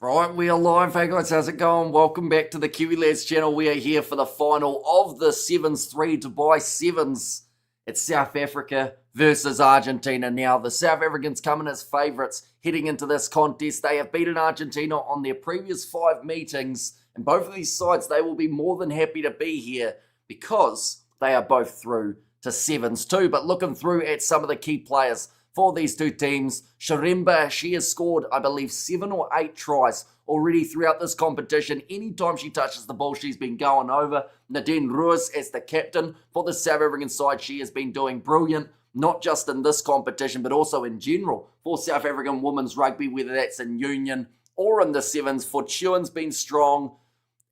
Right, we are live. Hey guys, how's it going? Welcome back to the Kiwi Lads channel. We are here for the final of the Sevens 3 Dubai Sevens. It's South Africa versus Argentina. Now, the South Africans coming as favourites heading into this contest. They have beaten Argentina on their previous 5 meetings, and both of these sides, they will be more than happy to be here because they are both through to Sevens 2. But looking through at some of the key players for these two teams, Sharemba, she has scored, I believe, 7 or 8 tries already throughout this competition. Anytime she touches the ball, she's been going over. Nadine Ruiz as the captain for the South African side, she has been doing brilliant, not just in this competition, but also in general for South African women's rugby, whether that's in Union or in the Sevens. Fortune's been strong,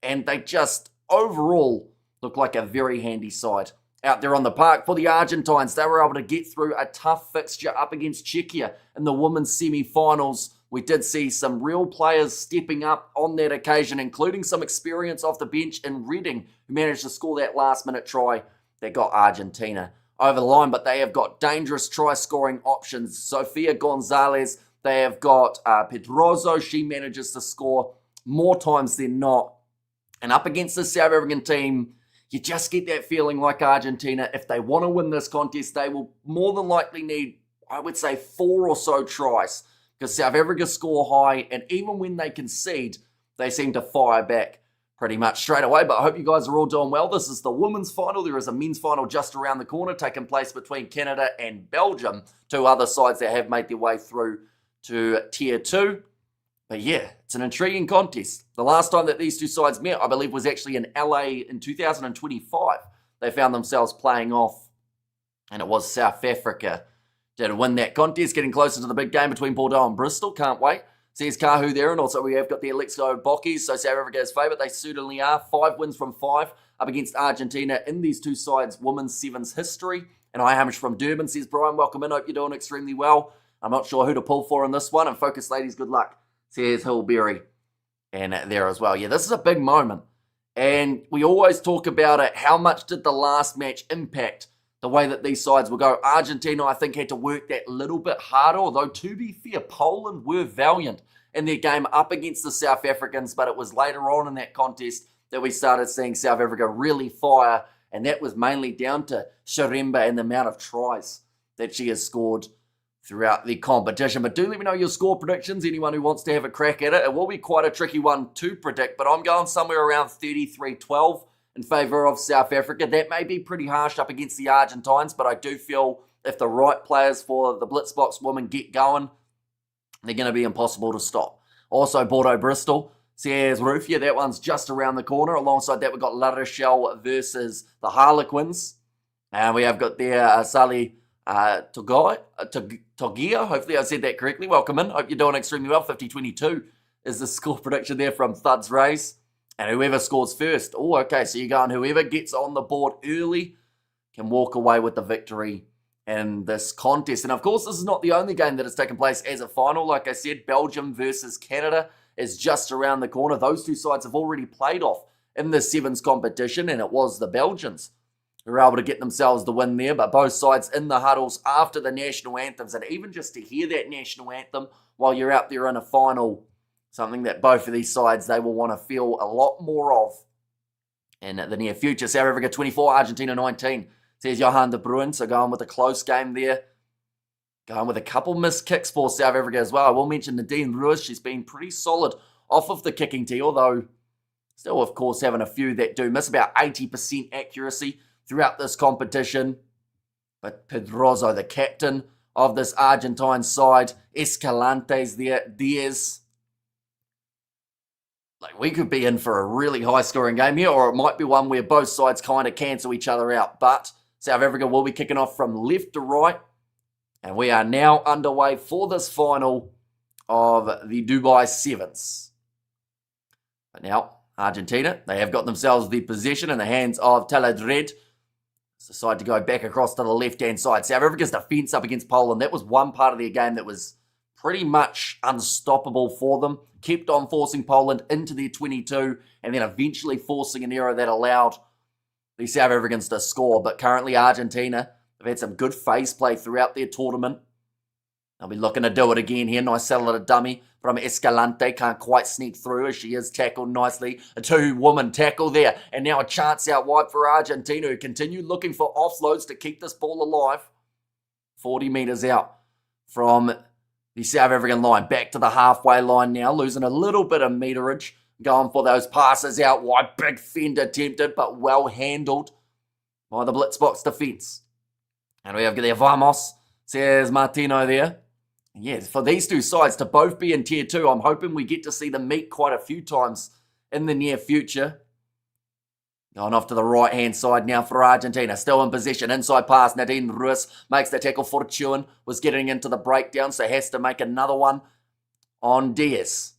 and they just overall look like a very handy side out there on the park. For the Argentines, they were able to get through a tough fixture up against Czechia in the women's semi-finals. We did see some real players stepping up on that occasion, including some experience off the bench in Reading, who managed to score that last-minute try that got Argentina over the line. But they have got dangerous try-scoring options. Sofia Gonzalez, they have got Pedroso. She manages to score more times than not. And up against the South African team, you just get that feeling like Argentina, if they want to win this contest, they will more than likely need, I would say, 4 or so tries, because South Africa score high, and even when they concede, they seem to fire back pretty much straight away. But I hope you guys are all doing well. This is the women's final. There is a men's final just around the corner taking place between Canada and Belgium, two other sides that have made their way through to Tier 2. But yeah, it's an intriguing contest. The last time that these two sides met, I believe, was actually in LA in 2025. They found themselves playing off, and it was South Africa did win that contest, getting closer to the big game between Bordeaux and Bristol. Can't wait. Says Kahu there, and also we have got the Alexo Bockies, so South Africa's favourite. They certainly are. 5 wins from 5 up against Argentina in these two sides' women's sevens history. And I Hamish from Durban says, Brian, welcome in. Hope you're doing extremely well. I'm not sure who to pull for in this one. And focus, ladies, good luck. Says Hillberry, and there as well. Yeah, this is a big moment, and we always talk about it. How much did the last match impact the way that these sides will go? Argentina, I think, had to work that little bit harder, although to be fair, Poland were valiant in their game up against the South Africans, but it was later on in that contest that we started seeing South Africa really fire, and that was mainly down to Sharemba and the amount of tries that she has scored throughout the competition. But do let me know your score predictions, anyone who wants to have a crack at it. It will be quite a tricky one to predict, but I'm going somewhere around 33-12 in favour of South Africa. That may be pretty harsh up against the Argentines, but I do feel if the right players for the Blitzboks women get going, they're going to be impossible to stop. Also, Bordeaux-Bristol, says Rufia, that one's just around the corner. Alongside that, we've got La Rochelle versus the Harlequins. And we have got there Sally Togia, hopefully I said that correctly. Welcome in. Hope you're doing extremely well. 50-22 is the score prediction there from Thud's Race. And whoever scores first. Oh, okay. So you're going whoever gets on the board early can walk away with the victory in this contest. And of course, this is not the only game that has taken place as a final. Like I said, Belgium versus Canada is just around the corner. Those two sides have already played off in the Sevens competition, and it was the Belgians who were able to get themselves the win there. But both sides in the huddles after the national anthems, and even just to hear that national anthem while you're out there in a final, something that both of these sides, they will want to feel a lot more of in the near future. South Africa 24, Argentina 19, says Johan de Bruin. So going with a close game there. Going with a couple missed kicks for South Africa as well. I will mention Nadine Ruiz. She's been pretty solid off of the kicking tee, although still, of course, having a few that do miss. About 80% accuracy throughout this competition. But Pedroso, the captain of this Argentine side, Escalante's there, Diaz. Like, we could be in for a really high-scoring game here, or it might be one where both sides kind of cancel each other out. But South Africa will be kicking off from left to right, and we are now underway for this final of the Dubai Sevens. But now, Argentina, they have got themselves the possession in the hands of Taladred. Decide to go back across to the left-hand side. South Africa's defence up against Poland, that was one part of their game that was pretty much unstoppable for them. Kept on forcing Poland into their 22 and then eventually forcing an error that allowed the South Africans to score. But currently Argentina, they've had some good phase play throughout their tournament. They'll be looking to do it again here. Nice settle at a dummy from Escalante. Can't quite sneak through as she is tackled nicely. A two-woman tackle there. And now a chance out wide for Argentina, who continue looking for offloads to keep this ball alive. 40 metres out from the South African line. Back to the halfway line now. Losing a little bit of meterage. Going for those passes out wide. Big fend attempted, but well handled by the Blitzboks defence. And we have there Vamos, says Martino there. Yes, for these two sides to both be in Tier 2, I'm hoping we get to see them meet quite a few times in the near future. Going off to the right-hand side now for Argentina. Still in possession. Inside pass. Nadine Ruiz makes the tackle. Fortune was getting into the breakdown, so has to make another one on Diaz.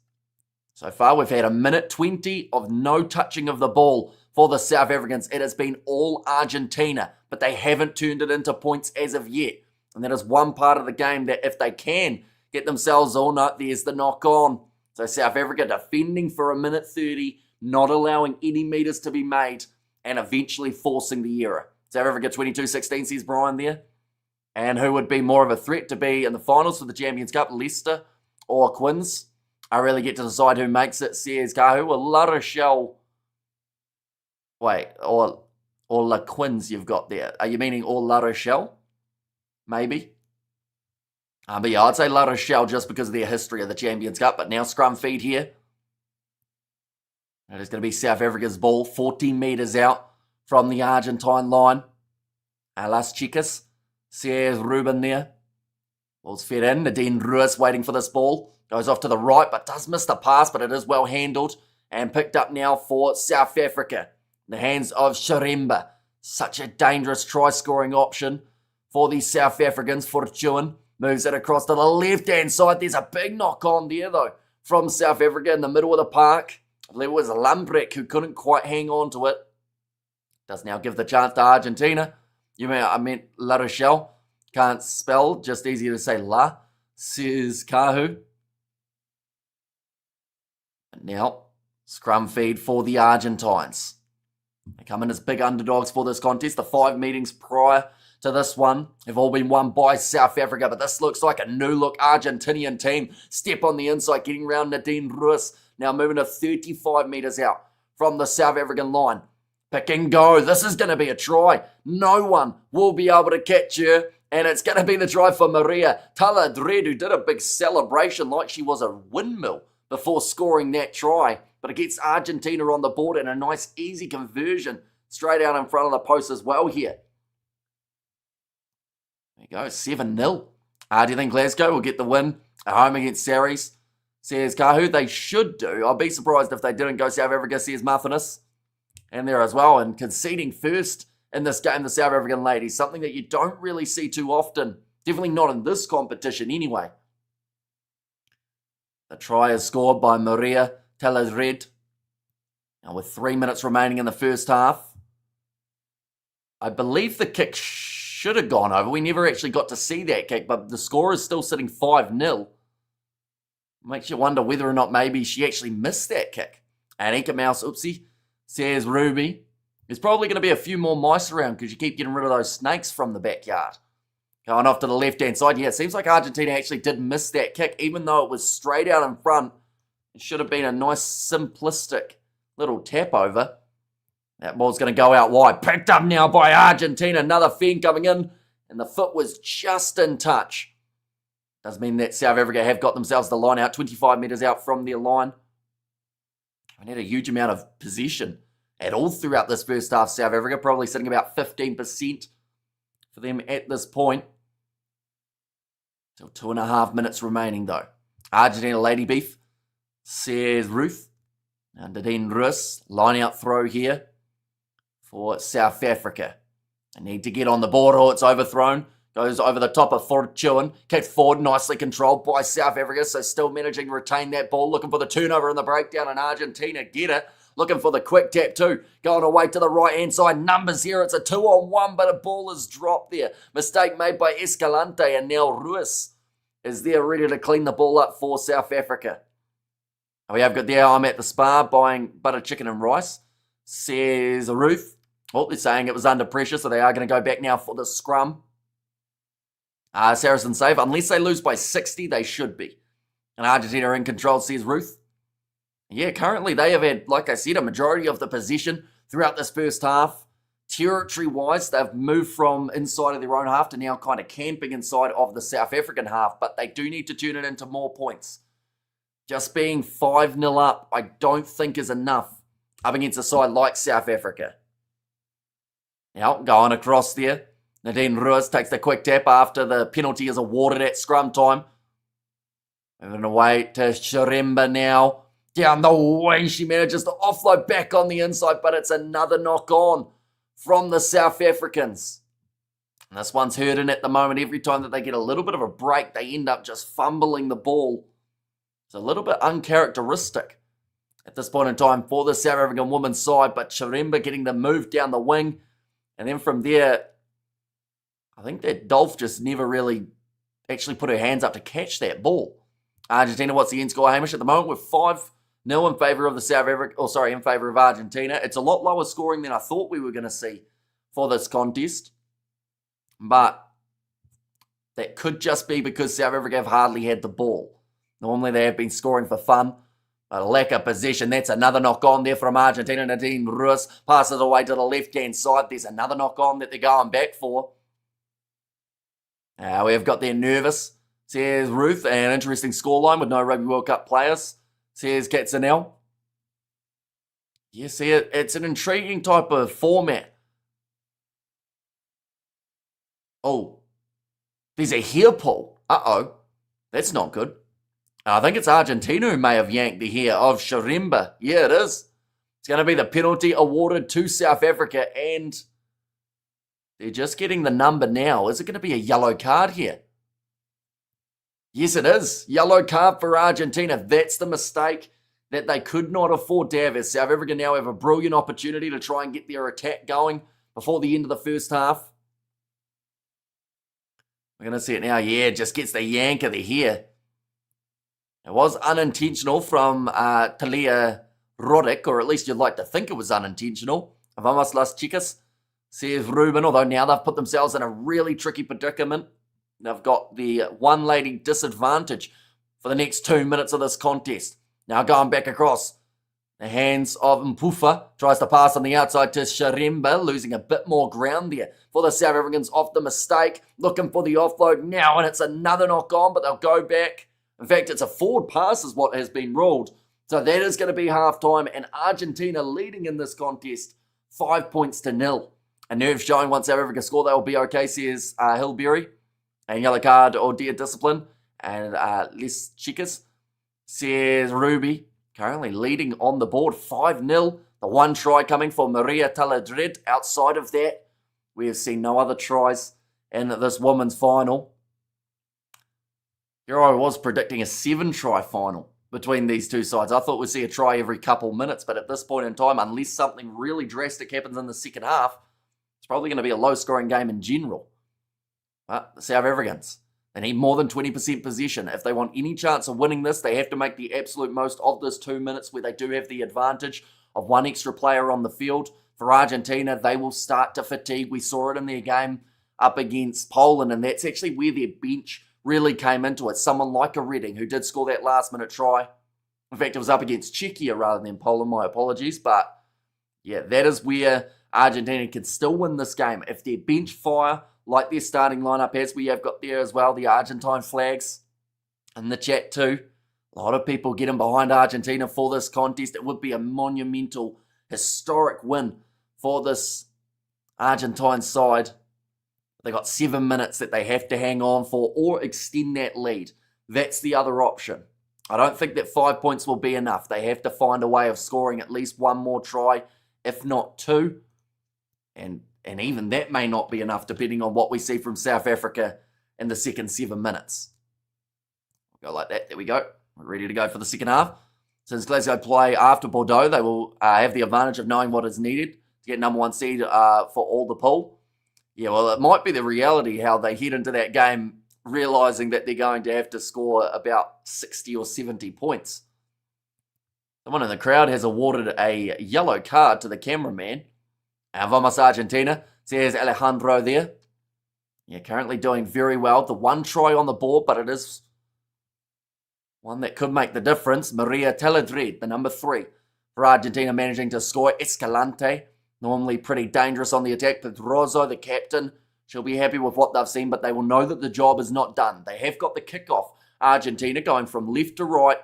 So far, we've had a minute 20 of no touching of the ball for the South Africans. It has been all Argentina, but they haven't turned it into points as of yet. And that is one part of the game that if they can get themselves all up, there's the knock on. So South Africa defending for a minute 30, not allowing any meters to be made, and eventually forcing the error. South Africa 22-16, says Brian there. And who would be more of a threat to be in the finals for the Champions Cup, Leicester or Quins? I really get to decide who makes it, says Kahu. Well, La Rochelle. Wait, or La Quins you've got there. Are you meaning all La Rochelle? Maybe. But yeah, I'd say La Rochelle just because of their history of the Champions Cup. But now scrum feed here. It is going to be South Africa's ball. 14 metres out from the Argentine line. Las Chicas. Says Ruben there. Ball's fed in. Nadine Ruiz waiting for this ball. Goes off to the right, but does miss the pass, but it is well handled. And picked up now for South Africa. In the hands of Sharemba. Such a dangerous try-scoring option for the South Africans. Fortune moves it across to the left-hand side. There's a big knock-on there, though, from South Africa in the middle of the park. I believe it was Lambrek who couldn't quite hang on to it. Does now give the chance to Argentina. I meant La Rochelle. Can't spell, just easier to say La, says Kahu. And now, scrum feed for the Argentines. They come in as big underdogs for this contest. The 5 meetings prior to this one have all been won by South Africa, but this looks like a new-look Argentinian team. Step on the inside, getting around Nadine Ruiz. Now moving to 35 metres out from the South African line. Pick and go. This is going to be a try. No one will be able to catch her, and it's going to be the try for Maria Taladred, who did a big celebration like she was a windmill before scoring that try. But it gets Argentina on the board and a nice easy conversion straight out in front of the post as well here. There you go, 7-0. Do you think Glasgow will get the win at home against Saris? Says Kahu. They should do. I'll be surprised if they didn't go South Africa, says Martinus. And there as well. And conceding first in this game, the South African ladies. Something that you don't really see too often. Definitely not in this competition anyway. The try is scored by Maria Taladred. Now with 3 minutes remaining in the first half. I believe the kick should have gone over. We never actually got to see that kick, but the score is still sitting 5-0. Makes you wonder whether or not maybe she actually missed that kick. And Eka Mouse, oopsie, says Ruby. There's probably going to be a few more mice around because you keep getting rid of those snakes from the backyard. Going off to the left-hand side. Yeah, it seems like Argentina actually did miss that kick, even though it was straight out in front. It should have been a nice, simplistic little tap over. That ball's going to go out wide. Picked up now by Argentina. Another fend coming in. And the foot was just in touch. Does mean that South Africa have got themselves the line out. 25 metres out from their line. And had a huge amount of possession at all throughout this first half. South Africa probably sitting about 15% for them at this point. Still 2.5 minutes remaining though. Argentina Lady Beef, says Ruth. And Nadine Ruiz, line out throw here for South Africa. They need to get on the board. Oh, it's overthrown. Goes over the top of Fortune. Kicked forward, nicely controlled by South Africa. So still managing to retain that ball. Looking for the turnover and the breakdown, and Argentina get it. Looking for the quick tap too. Going away to the right-hand side. Numbers here. It's a 2-on-1, but a ball is dropped there. Mistake made by Escalante, and now Ruiz is there ready to clean the ball up for South Africa. We have got there, I'm at the spa buying butter chicken and rice, says Ruth. Oh, they're saying it was under pressure, so they are going to go back now for the scrum. Saracen save. Unless they lose by 60, they should be. And Argentina are in control, says Ruth. Yeah, currently they have had, like I said, a majority of the possession throughout this first half. Territory-wise, they've moved from inside of their own half to now kind of camping inside of the South African half, but they do need to turn it into more points. Just being 5-0 up, I don't think is enough up against a side like South Africa. Now, going across there. Nadine Ruiz takes the quick tap after the penalty is awarded at scrum time. Moving away to Shiremba now. Down the wing, she manages to offload back on the inside, but it's another knock on from the South Africans. And this one's hurting at the moment. Every time that they get a little bit of a break, they end up just fumbling the ball. It's a little bit uncharacteristic at this point in time for the South African women's side, but Shiremba getting the move down the wing. And then from there, I think that Dolph just never really actually put her hands up to catch that ball. Argentina, what's the end score, Hamish? At the moment, we're 5-0 in favour of the South Africa, in favour of Argentina. It's a lot lower scoring than I thought we were going to see for this contest. But that could just be because South Africa have hardly had the ball. Normally they have been scoring for fun. But a lack of possession. That's another knock on there from Argentina. Nadine Ruiz passes away to the left-hand side. There's another knock on that they're going back for. We have got there nervous, says Ruth. An interesting scoreline with no Rugby World Cup players, says Katzenel. You see, it's an intriguing type of format. Oh, there's a hair pull. Uh-oh, that's not good. I think it's Argentina who may have yanked the hair of Shiremba. Yeah, it is. It's going to be the penalty awarded to South Africa, and they're just getting the number now. Is it going to be a yellow card here? Yes, it is. Yellow card for Argentina. That's the mistake that they could not afford to have, as South Africa now have a brilliant opportunity to try and get their attack going before the end of the first half. We're going to see it now. Yeah, just gets the yank of the hair. It was unintentional from Talia Roddick, or at least you'd like to think it was unintentional. Vamos las chicas, says Ruben, although now they've put themselves in a really tricky predicament. They've got the one lady disadvantage for the next 2 minutes of this contest. Now going back across. The hands of Mpufa. Tries to pass on the outside to Shiremba, losing a bit more ground there for the South Africans off the mistake. Looking for the offload now, and it's another knock on, but they'll go back. In fact, it's a forward pass is what has been ruled. So that is going to be half-time, and Argentina leading in this contest 5-0. A nerve showing once South Africa score, they will be okay, says Hilberry. And yellow card or dear discipline. And Les Chicas, says Ruby. Currently leading on the board 5-0. The one try coming for Maria Taladrid. Outside of that, we have seen no other tries in this women's final. Here I was predicting a 7-try final between these two sides. I thought we'd see a try every couple minutes, but at this point in time, unless something really drastic happens in the second half, it's probably going to be a low-scoring game in general. But the South Africans, they need more than 20% possession. If they want any chance of winning this, they have to make the absolute most of this 2 minutes where they do have the advantage of one extra player on the field. For Argentina, they will start to fatigue. We saw it in their game up against Poland, and that's actually where their bench really came into it. Someone like a Redding who did score that last-minute try. In fact, it was up against Czechia rather than Poland. My apologies. But, yeah, that is where Argentina can still win this game. If their bench fire like their starting lineup, as we have got there as well, the Argentine flags in the chat too. A lot of people getting behind Argentina for this contest. It would be a monumental, historic win for this Argentine side. They got 7 minutes that they have to hang on for or extend that lead. That's the other option. I don't think that 5 points will be enough. They have to find a way of scoring at least one more try, if not two. And even that may not be enough depending on what we see from South Africa in the second 7 minutes. We'll go like that. There we go. We're ready to go for the second half. Since Glasgow play after Bordeaux, they will have the advantage of knowing what is needed to get number one seed for all the pool. Yeah, well, it might be the reality how they head into that game realising that they're going to have to score about 60 or 70 points. Someone in the crowd has awarded a yellow card to the cameraman. Vamos Argentina, says Alejandro there. Yeah, currently doing very well. The one try on the board, but it is one that could make the difference. Maria Teledrid, the number 3 for Argentina, managing to score. Escalante, normally pretty dangerous on the attack. Pedroso, the captain, she'll be happy with what they've seen, but they will know that the job is not done. They have got the kickoff. Argentina going from left to right.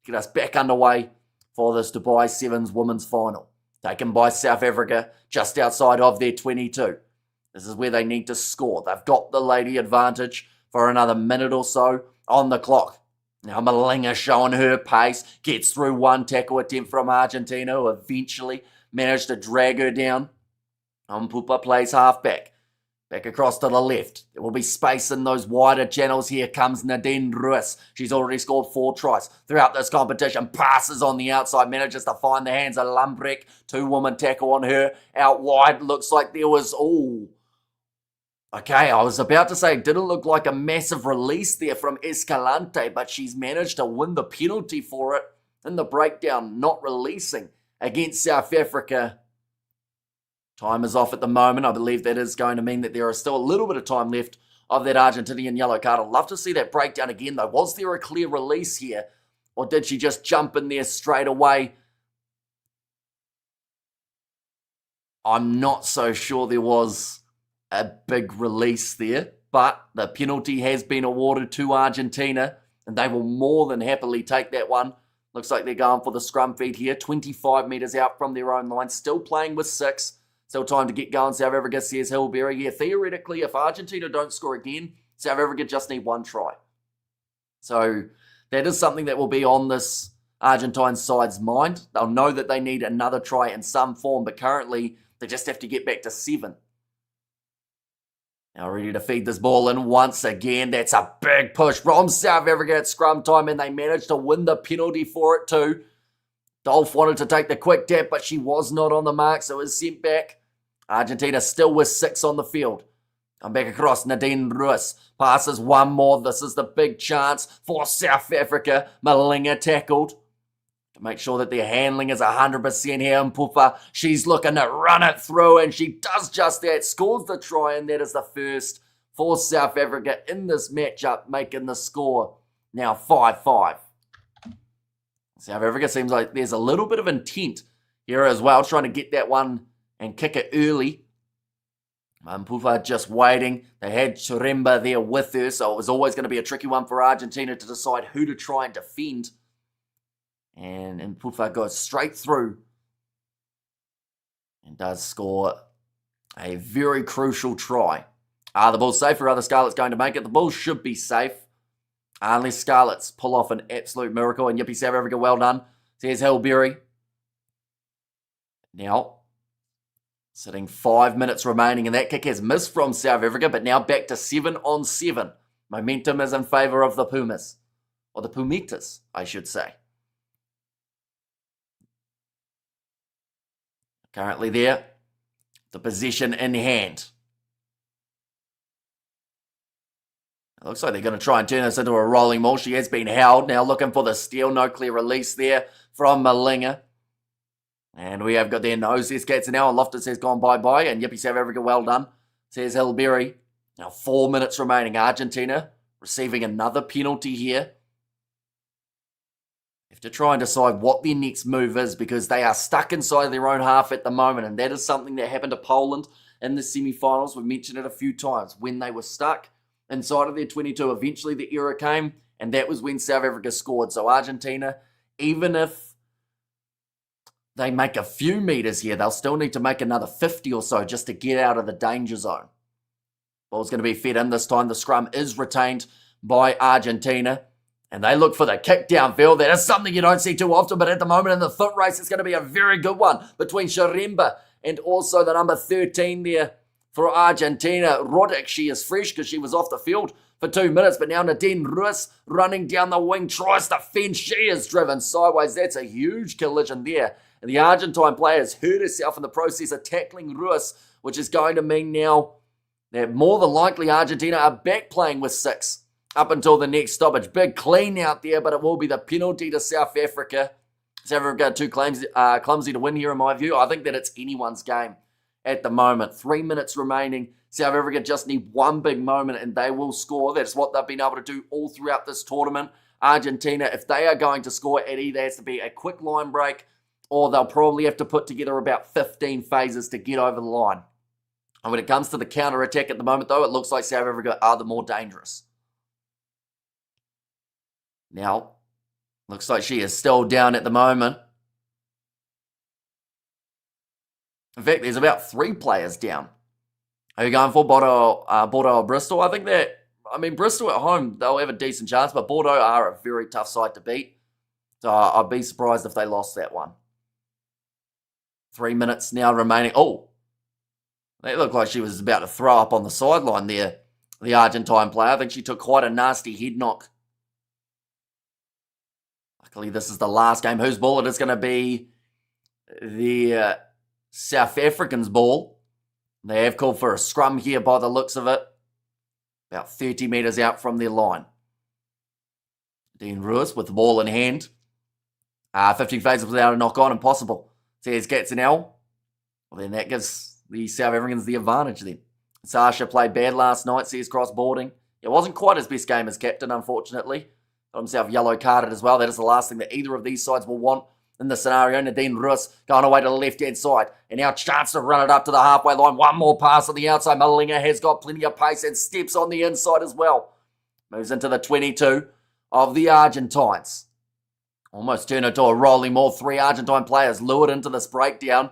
Get us back underway for this Dubai Sevens Women's Final. Taken by South Africa, just outside of their 22. This is where they need to score. They've got the lady advantage for another minute or so on the clock. Now Malinga showing her pace, gets through one tackle attempt from Argentina, who eventually managed to drag her down. Pupa plays halfback. Back across to the left. There will be space in those wider channels. Here comes Nadine Ruiz. She's already scored 4 tries throughout this competition. Passes on the outside. Manages to find the hands of Lambrecht. 2-woman tackle on her. Out wide. Looks like there was... Ooh. Okay, I was about to say it didn't look like a massive release there from Escalante, but she's managed to win the penalty for it in the breakdown, not releasing against South Africa. Time is off at the moment. I believe that is going to mean that there is still a little bit of time left of that Argentinian yellow card. I'd love to see that breakdown again, though. Was there a clear release here, or did she just jump in there straight away? I'm not so sure there was a big release there, but the penalty has been awarded to Argentina, and they will more than happily take that one. Looks like they're going for the scrum feed here, 25 metres out from their own line, still playing with 6. Still time to get going. South Africa, says Hillberry. Yeah, theoretically, if Argentina don't score again, South Africa just need 1 try. So that is something that will be on this Argentine side's mind. They'll know that they need another try in some form, but currently they just have to get back to 7. Now ready to feed this ball in once again. That's a big push from South Africa at scrum time, and they managed to win the penalty for it too. Dolph wanted to take the quick tap, but she was not on the mark, so it was sent back. Argentina still with 6 on the field. Come back across. Nadine Ruiz passes one more. This is the big chance for South Africa. Malinga tackled to make sure that their handling is 100% here. And Pupa, she's looking to run it through, and she does just that. Scores the try, and that is the first for South Africa in this matchup, making the score now 5-5. South Africa seems like there's a little bit of intent here as well, trying to get that one and kick it early. Pupa just waiting. They had Chiremba there with her, so it was always going to be a tricky one for Argentina to decide who to try and defend. And Pupa goes straight through and does score a very crucial try. Are the Bulls safe, or are the Scarlets going to make it? The Bulls should be safe, unless Scarlets pull off an absolute miracle. And yippee, South Africa, well done. Says Hillberry. Now, sitting 5 minutes remaining, and that kick has missed from South Africa, but now back to 7-on-7. Momentum is in favour of the Pumas. Or the Pumitas, I should say. Currently there, the possession in hand. It looks like they're going to try and turn this into a rolling maul. She has been held. Now looking for the steal. No clear release there from Malinga. And we have got their nose. There's Cats now. Loftus has gone bye-bye. And yippee, South Africa, well done. Says Hillberry. Now 4 minutes remaining. Argentina receiving another penalty here. Have to try and decide what their next move is, because they are stuck inside their own half at the moment. And that is something that happened to Poland in the semi-finals. We've mentioned it a few times. When they were stuck inside of their 22, eventually the error came. And that was when South Africa scored. So Argentina, even if they make a few meters here, they'll still need to make another 50 or so just to get out of the danger zone. Ball's going to be fed in this time. The scrum is retained by Argentina. And they look for the kick downfield. That is something you don't see too often, but at the moment in the foot race, it's going to be a very good one between Chiremba and also the number 13 there for Argentina. Roddick, she is fresh because she was off the field for 2 minutes, but now Nadine Ruiz running down the wing, tries to fend. She is driven sideways. That's a huge collision there. And the Argentine player has hurt herself in the process of tackling Ruiz, which is going to mean now that more than likely Argentina are back playing with 6 up until the next stoppage. Big clean out there, but it will be the penalty to South Africa. South Africa too clumsy to win here in my view. I think that it's anyone's game at the moment. 3 minutes remaining. South Africa just need one big moment and they will score. That's what they've been able to do all throughout this tournament. Argentina, if they are going to score, it either has to be a quick line break or they'll probably have to put together about 15 phases to get over the line. And when it comes to the counter-attack at the moment, though, it looks like South Africa are the more dangerous. Now, looks like she is still down at the moment. In fact, there's about 3 players down. Are you going for Bordeaux or Bristol? I think Bristol at home, they'll have a decent chance, but Bordeaux are a very tough side to beat. So I'd be surprised if they lost that one. 3 minutes now remaining. Oh, that looked like she was about to throw up on the sideline there, the Argentine player. I think she took quite a nasty head knock. Luckily, this is the last game. Whose ball? It is going to be the South Africans' ball. They have called for a scrum here by the looks of it. About 30 metres out from their line. Dean Ruiz with the ball in hand. 50 phases without a knock on, impossible. Says Katzenel. Well, then that gives the South Africans the advantage then. Sasha played bad last night, says cross-boarding. It wasn't quite his best game as captain, unfortunately. Got himself yellow-carded as well. That is the last thing that either of these sides will want in the scenario. Nadine Ruiz going away to the left-hand side. And now chance to run it up to the halfway line. One more pass on the outside. Malinga has got plenty of pace and steps on the inside as well. Moves into the 22 of the Argentines. Almost turned into a rolling maul. 3 Argentine players lured into this breakdown.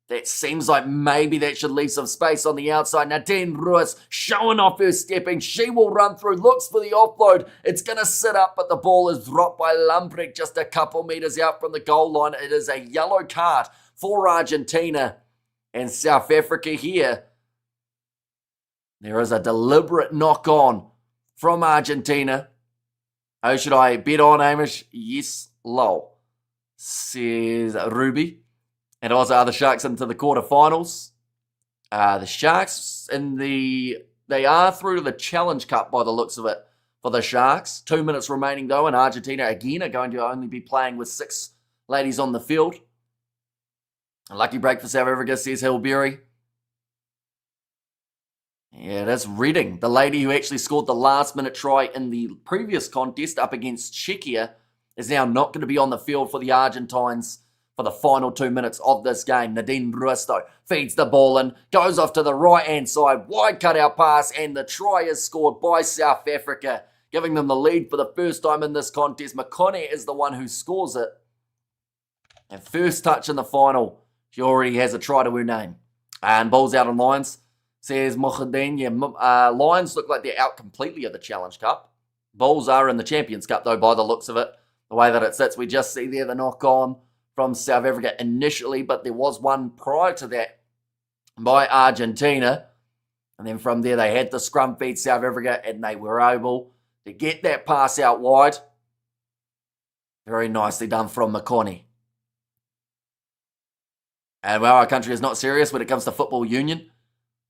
That seems like maybe that should leave some space on the outside. Nadine Ruiz showing off her stepping. She will run through, looks for the offload. It's going to sit up, but the ball is dropped by Lambrecht just a couple metres out from the goal line. It is a yellow card for Argentina and South Africa here. There is a deliberate knock-on from Argentina. Oh, should I bet on Amish? Yes, low, says Ruby. And also are the Sharks into the quarterfinals. The Sharks they are through to the Challenge Cup by the looks of it for the Sharks. 2 minutes remaining though, and Argentina again are going to only be playing with 6 ladies on the field. A lucky break for South Africa, says Hillberry. Yeah, that's Reading, the lady who actually scored the last-minute try in the previous contest up against Czechia, is now not going to be on the field for the Argentines for the final 2 minutes of this game. Nadine Ruiz, though, feeds the ball in, goes off to the right-hand side, wide cutout pass, and the try is scored by South Africa, giving them the lead for the first time in this contest. McConney is the one who scores it. And first touch in the final, she already has a try to her name. And ball's out on Lions, says Mohadin. Yeah, Lions look like they're out completely of the Challenge Cup. Bulls are in the Champions Cup, though, by the looks of it. The way that it sits, we just see there the knock-on from South Africa initially, but there was one prior to that by Argentina. And then from there, they had the scrum feed South Africa, and they were able to get that pass out wide. Very nicely done from McConney. And well, our country is not serious when it comes to football union,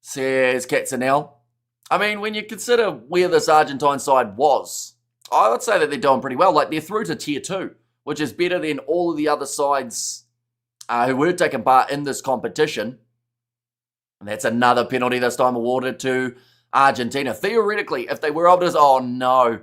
says Katzenel. I mean, when you consider where this Argentine side was, I would say that they're doing pretty well. Like, they're through to Tier 2. Which is better than all of the other sides who were taking part in this competition. And that's another penalty this time awarded to Argentina. Theoretically, if they were able to... Oh, no.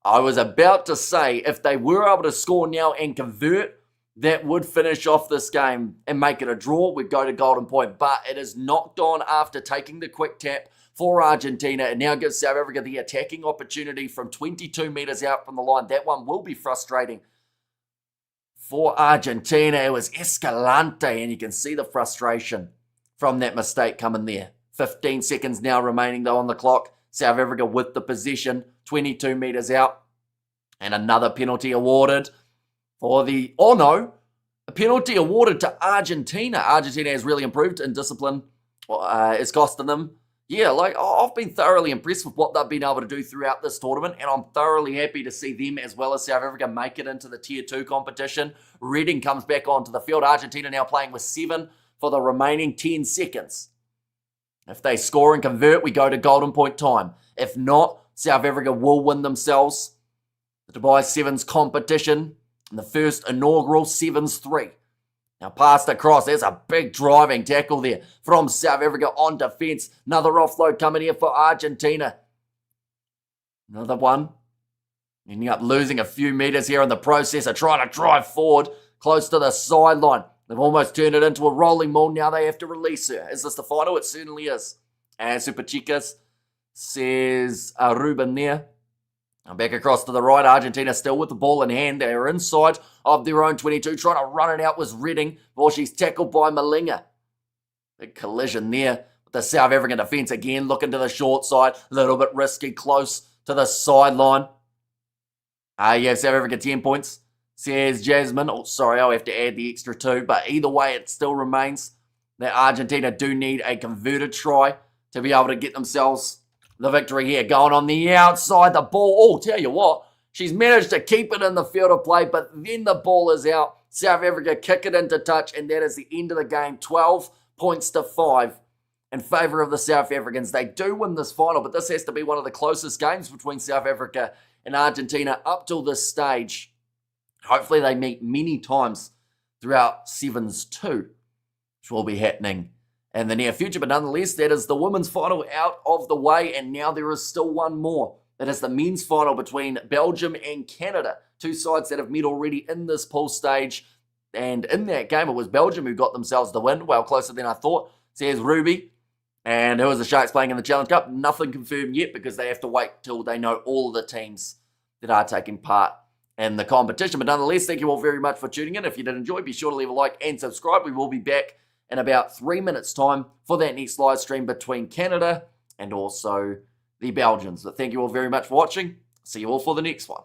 I was about to say, if they were able to score now and convert, that would finish off this game and make it a draw. We'd go to golden point. But it is knocked on after taking the quick tap for Argentina. It now gives South Africa the attacking opportunity from 22 metres out from the line. That one will be frustrating for Argentina. It was Escalante, and you can see the frustration from that mistake coming there. 15 seconds now remaining, though, on the clock. South Africa with the possession, 22 metres out. And another penalty awarded for the... Oh, no. A penalty awarded to Argentina. Argentina has really improved in discipline. It's costing them. Yeah, I've been thoroughly impressed with what they've been able to do throughout this tournament, and I'm thoroughly happy to see them as well as South Africa make it into the Tier 2 competition. Reading comes back onto the field. Argentina now playing with 7 for the remaining 10 seconds. If they score and convert, we go to golden point time. If not, South Africa will win themselves the Dubai Sevens competition in the first inaugural Sevens 3. Now passed across. There's a big driving tackle there from South Africa on defence. Another offload coming here for Argentina. Another one. Ending up losing a few metres here in the process of trying to drive forward close to the sideline. They've almost turned it into a rolling maul. Now they have to release her. Is this the final? It certainly is. And Super Chicas says Ruben there. And back across to the right. Argentina still with the ball in hand. They are inside of their own 22. Trying to run it out was Redding. Before she's tackled by Malinga. Big collision there. With the South African defence again looking to the short side. A little bit risky. Close to the sideline. Yeah, South Africa 10 points. Says Jasmine. Oh, sorry, I'll have to add the extra 2. But either way, it still remains that Argentina do need a converted try to be able to get themselves the victory here. Going on the outside, the ball. Oh, tell you what, she's managed to keep it in the field of play, but then the ball is out. South Africa kick it into touch, and that is the end of the game. 12 points to 5 in favour of the South Africans. They do win this final, but this has to be one of the closest games between South Africa and Argentina up till this stage. Hopefully they meet many times throughout Sevens 2, which will be happening in the near future. But nonetheless, that is the women's final out of the way, and now there is still one more. That is the men's final between Belgium and Canada. Two sides that have met already in this pool stage. And in that game, it was Belgium who got themselves the win. Well, closer than I thought. Says Rugby. And who are the Sharks playing in the Challenge Cup? Nothing confirmed yet because they have to wait till they know all the teams that are taking part in the competition. But nonetheless, thank you all very much for tuning in. If you did enjoy, be sure to leave a like and subscribe. We will be back in about 3 minutes' time for that next live stream between Canada and also the Belgians. But thank you all very much for watching. See you all for the next one.